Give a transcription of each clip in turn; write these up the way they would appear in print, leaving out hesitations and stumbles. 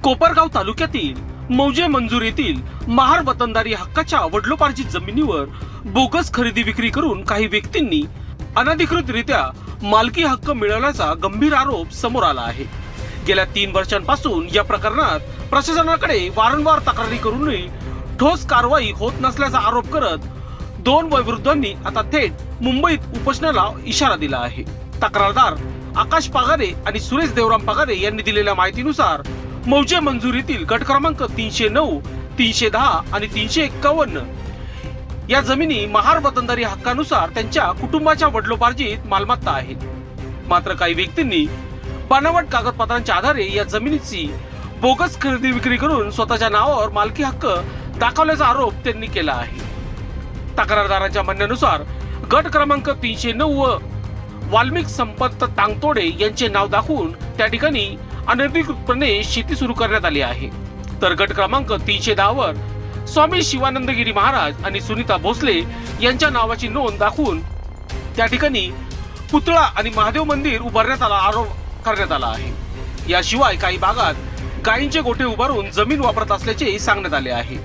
कोपरगाव तालुक्यातील मौजे मंजूर येथील महार वतनदारी हक्काच्या वडिलोपार्जित जमिनीवर बोगस खरेदी विक्री करून काही व्यक्तींनी अनधिकृतरित्या मालकी हक्क मिळवल्याचा गंभीर आरोप समोर आला आहे। गेल्या 3 वर्षांपासून या प्रकरणात प्रशासनाकडे वारंवार तक्रारी करूनही ठोस कारवाई होत नसल्याचा आरोप करत 2 वयोवृद्धांनी आता थेट मुंबईत उपोषणाला इशारा दिला आहे। तक्रारदार आकाश पगारे आणि सुरेश देवराम पगारे यांनी दिलेल्या माहितीनुसार मौजे मंजूर येथील गट क्रमांक 309, 310 आणि 351 या जमिनी महार वतनदारी हक्कानुसार त्यांच्या कुटुंबाच्या वडिलोपार्जित मालमत्ता आहेत। मात्र काही व्यक्तींनी बनावट कागदपत्रांच्या आधारे या जमिनीची बोगस खरेदी विक्री करून स्वतःच्या नावावर मालकी हक्क दाखवल्याचा आरोप त्यांनी केला आहे। तक्रारदारांच्या म्हणण्यानुसार गट क्रमांक 309 व वाल्मिक संपत तांगतोडे यांचे नाव दाखवून त्या ठिकाणी अनधिकृतपणे शेती सुरू करण्यात आली आहे, तर गट क्रमांक 310 वर स्वामी शिवानंदगिरी महाराज आणि सुनीता भोसले यांच्या नावाची नोंद दाखवून त्या ठिकाणी पुतळा आणि महादेव मंदिर उभारण्यात आरोप करण्यात आला आहे। याशिवाय काही भागात गायींचे गोठे उभारून जमीन वापरत असल्याचे सांगण्यात आले आहे।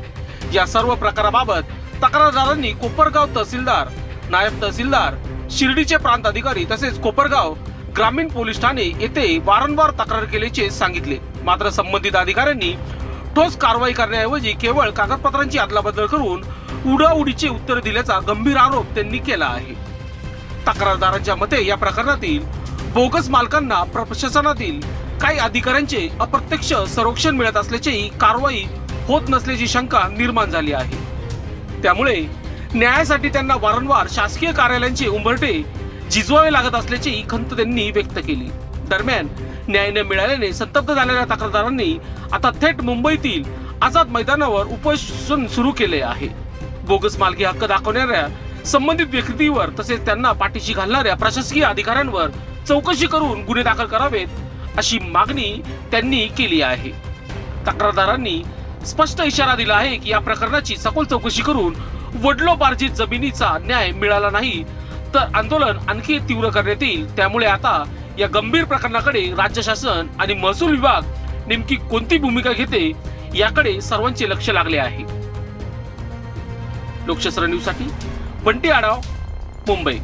या सर्व प्रकाराबाबत तक्रारदारांनी कोपरगाव तहसीलदार, नायब तहसीलदार, शिर्डीचे प्रांत अधिकारी तसेच कोपरगाव ग्रामीण पोलीस ठाणे येथे वारंवार तक्रार केल्याचे सांगितले। मात्र संबंधित अधिकाऱ्यांनी ठोस कारवाई करण्याऐवजी केवळ कागदपत्रांची अदलाबदल करून उडाउडीचे उत्तर दिल्याचा गंभीर आरोप त्यांनी केला आहे। तक्रारदारांच्या मते या प्रकरणातील बोगस मालकांना प्रशासनातील काही अधिकाऱ्यांचे अप्रत्यक्ष संरक्षण मिळत असल्याची कारवाई होत नसल्याची शंका निर्माण झाली आहे। त्यामुळे न्यायासाठी त्यांना वारंवार शासकीय कार्यालयांचे उंबरठे झिजवावे लागत असल्याची खंत त्यांनी व्यक्त केली। दरम्यान न्याय न मिळाल्याने संतप्त झालेल्या तक्रारदारांनी आता थेट मुंबईतील आझाद मैदानावर उपोषण सुरू केले आहे। बोगस मालकी हक्क दाखवणाऱ्या संबंधित व्यक्तीवर तसेच त्यांना पाठीशी घालणाऱ्या प्रशासकीय अधिकाऱ्यांवर चौकशी करून गुन्हे दाखल करावेत अशी मागणी त्यांनी केली आहे। तक्रारदारांनी स्पष्ट इशारा दिला आहे की या प्रकरणाची सखोल चौकशी करून वडिलोपार्जित जमिनीचा न्याय मिळाला नाही तर आंदोलन आणखी तीव्र करण्यात येईल। त्यामुळे आता या गंभीर प्रकरणाकडे राज्य शासन आणि महसूल विभाग नेमकी कोणती भूमिका घेते याकडे सर्वांचे लक्ष लागले आहे। लोकशास्त्र न्यूज साठी बंटी आढाव, मुंबई।